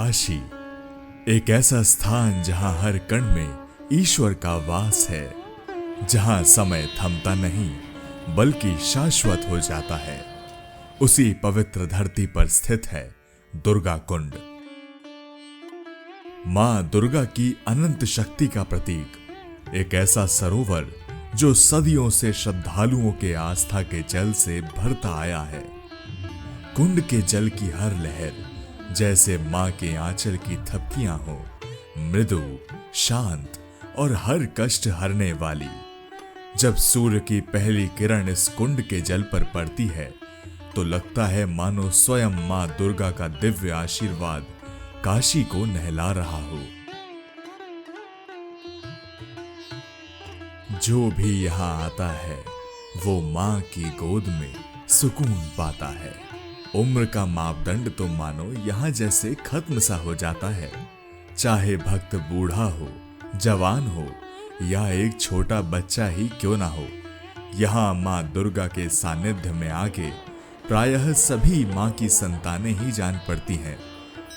काशी एक ऐसा स्थान जहां हर कण में ईश्वर का वास है, जहां समय थमता नहीं बल्कि शाश्वत हो जाता है। उसी पवित्र धरती पर स्थित है दुर्गा कुंड। मां दुर्गा की अनंत शक्ति का प्रतीक, एक ऐसा सरोवर जो सदियों से श्रद्धालुओं के आस्था के जल से भरता आया है। कुंड के जल की हर लहर जैसे मां के आंचल की थपकियां हो, मृदु, शांत और हर कष्ट हरने वाली। जब सूर्य की पहली किरण इस कुंड के जल पर पड़ती है तो लगता है मानो स्वयं मां दुर्गा का दिव्य आशीर्वाद काशी को नहला रहा हो। जो भी यहां आता है वो मां की गोद में सुकून पाता है। उम्र का मापदंड तो मानो यहां जैसे खत्म सा हो जाता है। चाहे भक्त बूढ़ा हो, जवान हो या एक छोटा बच्चा ही क्यों ना हो, यहां मां दुर्गा के सानिध्य में आके प्रायः सभी मां की संतानें ही जान पड़ती हैं,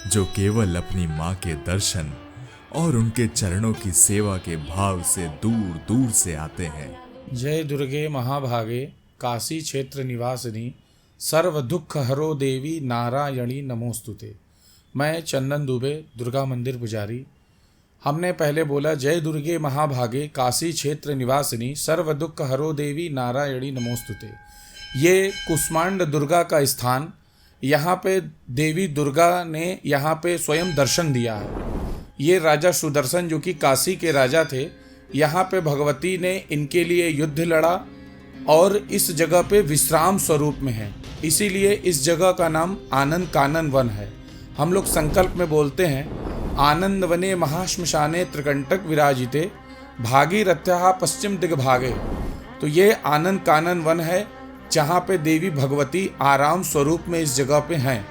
जो केवल अपनी मां के दर्शन और उनके चरणों की सेवा के भाव से दूर दूर से आते हैं। जय दुर्गे महाभागे काशी क्षेत्र निवासिनी सर्व दुख हरो देवी नारायणी नमोस्तुते। मैं चंदन दुबे, दुर्गा मंदिर पुजारी। हमने पहले बोला जय दुर्गे महाभागे काशी क्षेत्र निवासिनी सर्व दुख हरो देवी नारायणी नमोस्तुते। ये कुष्मांड दुर्गा का स्थान, यहाँ पे देवी दुर्गा ने यहाँ पे स्वयं दर्शन दिया है। ये राजा सुदर्शन जो कि काशी के राजा थे, यहाँ पे भगवती ने इनके लिए युद्ध लड़ा और इस जगह पे विश्राम स्वरूप में है, इसीलिए इस जगह का नाम आनंद कानन वन है। हम लोग संकल्प में बोलते हैं आनंद वने महाश्मशाने त्रिकंटक विराजिते भागीरथ्या पश्चिम दिग्भागे। तो ये आनंद कानन वन है जहाँ पे देवी भगवती आराम स्वरूप में इस जगह पे हैं।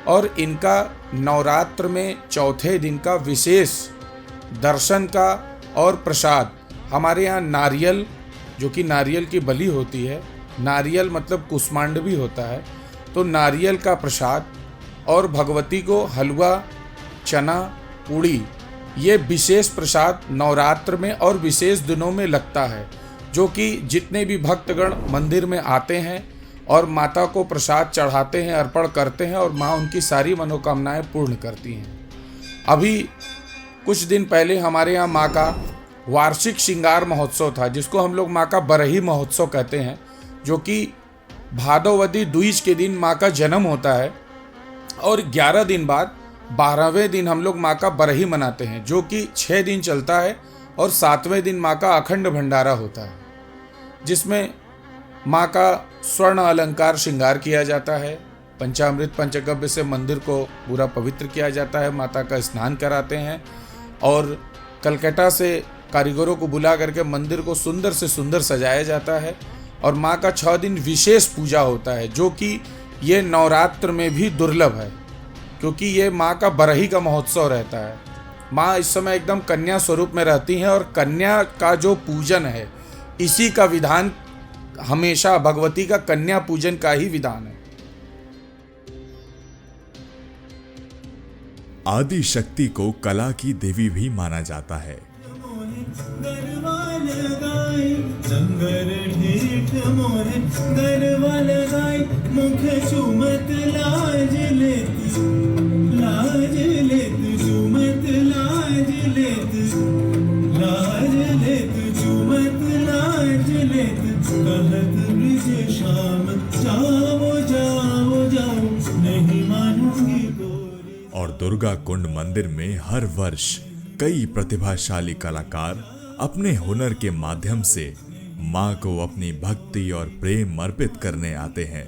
और इनका नवरात्र में चौथे दिन का विशेष दर्शन का और प्रसाद, हमारे यहाँ नारियल, जो कि नारियल की बलि होती है, नारियल मतलब कुष्मांड भी होता है, तो नारियल का प्रसाद और भगवती को हलवा, चना, पूड़ी, ये विशेष प्रसाद नवरात्र में और विशेष दिनों में लगता है, जो कि जितने भी भक्तगण मंदिर में आते हैं और माता को प्रसाद चढ़ाते हैं, अर्पण करते हैं और माँ उनकी सारी मनोकामनाएं पूर्ण करती हैं। अभी कुछ दिन पहले हमारे यहाँ माँ का वार्षिक श्रृंगार महोत्सव था, जिसको हम लोग माँ का बरही महोत्सव कहते हैं, जो कि भादोवदी द्विज के दिन माँ का जन्म होता है और 11 दिन बाद 12वें दिन हम लोग माँ का बरही मनाते हैं, जो कि 6 दिन चलता है और 7वें दिन माँ का अखंड भंडारा होता है, जिसमें माँ का स्वर्ण अलंकार श्रृंगार किया जाता है। पंचामृत पंचगव्य से मंदिर को पूरा पवित्र किया जाता है, माता का स्नान कराते हैं और कलकत्ता से कारीगरों को बुला करके मंदिर को सुंदर से सुंदर सजाया जाता है। और माँ का 6 दिन विशेष पूजा होता है, जो कि ये नवरात्र में भी दुर्लभ है, क्योंकि ये माँ का बरही का महोत्सव रहता है। माँ इस समय एकदम कन्या स्वरूप में रहती हैं और कन्या का जो पूजन है, इसी का विधान हमेशा भगवती का कन्या पूजन का ही विधान है। आदि शक्ति को कला की देवी भी माना जाता है। और दुर्गा कुंड मंदिर में हर वर्ष कई प्रतिभाशाली कलाकार अपने हुनर के माध्यम से मां को अपनी भक्ति और प्रेम अर्पित करने आते हैं,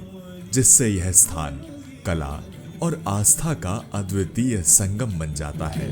जिससे यह स्थान कला और आस्था का अद्वितीय संगम बन जाता है।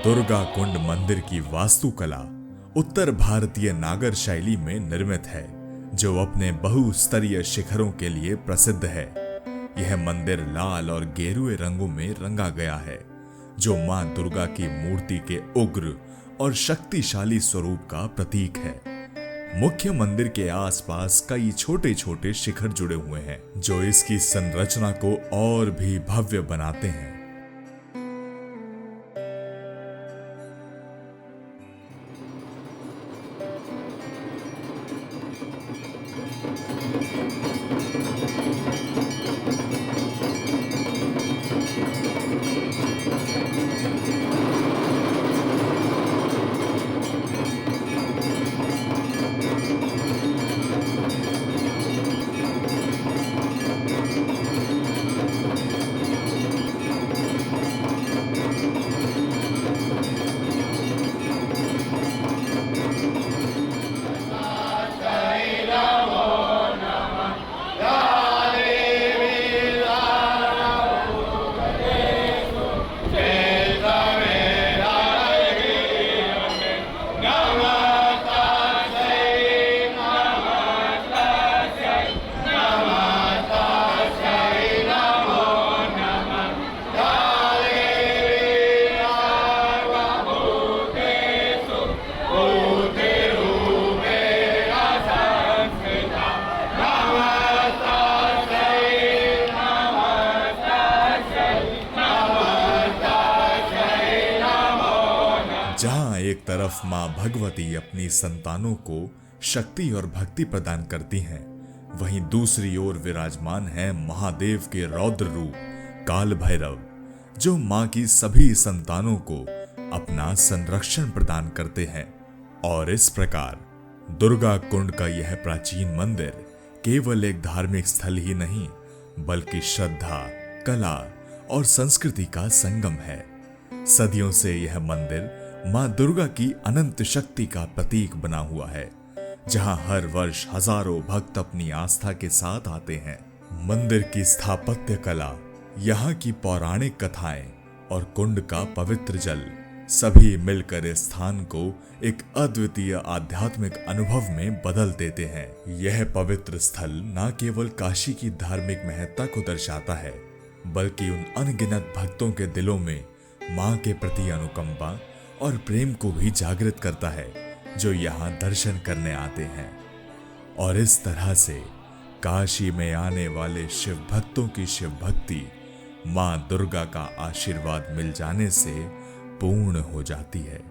दुर्गा कुंड मंदिर की वास्तुकला उत्तर भारतीय नागर शैली में निर्मित है, जो अपने बहुस्तरीय शिखरों के लिए प्रसिद्ध है। यह मंदिर लाल और गेरुए रंगों में रंगा गया है, जो मां दुर्गा की मूर्ति के उग्र और शक्तिशाली स्वरूप का प्रतीक है। मुख्य मंदिर के आसपास कई छोटे छोटे शिखर जुड़े हुए हैं, जो इसकी संरचना को और भी भव्य बनाते हैं। जहां एक तरफ मां भगवती अपनी संतानों को शक्ति और भक्ति प्रदान करती हैं, वहीं दूसरी ओर विराजमान है महादेव के रौद्र रूप काल भैरव, जो मां की सभी संतानों को अपना संरक्षण प्रदान करते हैं। और इस प्रकार दुर्गा कुंड का यह प्राचीन मंदिर केवल एक धार्मिक स्थल ही नहीं, बल्कि श्रद्धा, कला और संस्कृति का संगम है। सदियों से यह मंदिर मां दुर्गा की अनंत शक्ति का प्रतीक बना हुआ है, जहां हर वर्ष हजारों भक्त अपनी आस्था के साथ आते हैं। मंदिर की स्थापत्य कला, यहाँ की पौराणिक कथाएं और कुंड का पवित्र जल सभी मिलकर इस स्थान को एक अद्वितीय आध्यात्मिक अनुभव में बदल देते हैं। यह पवित्र स्थल न केवल काशी की धार्मिक महत्ता को दर्शाता है, बल्कि उन अनगिनत भक्तों के दिलों में मां के प्रति अनुकंपा और प्रेम को भी जागृत करता है, जो यहाँ दर्शन करने आते हैं। और इस तरह से काशी में आने वाले शिव भक्तों की शिव भक्ति मां दुर्गा का आशीर्वाद मिल जाने से पूर्ण हो जाती है।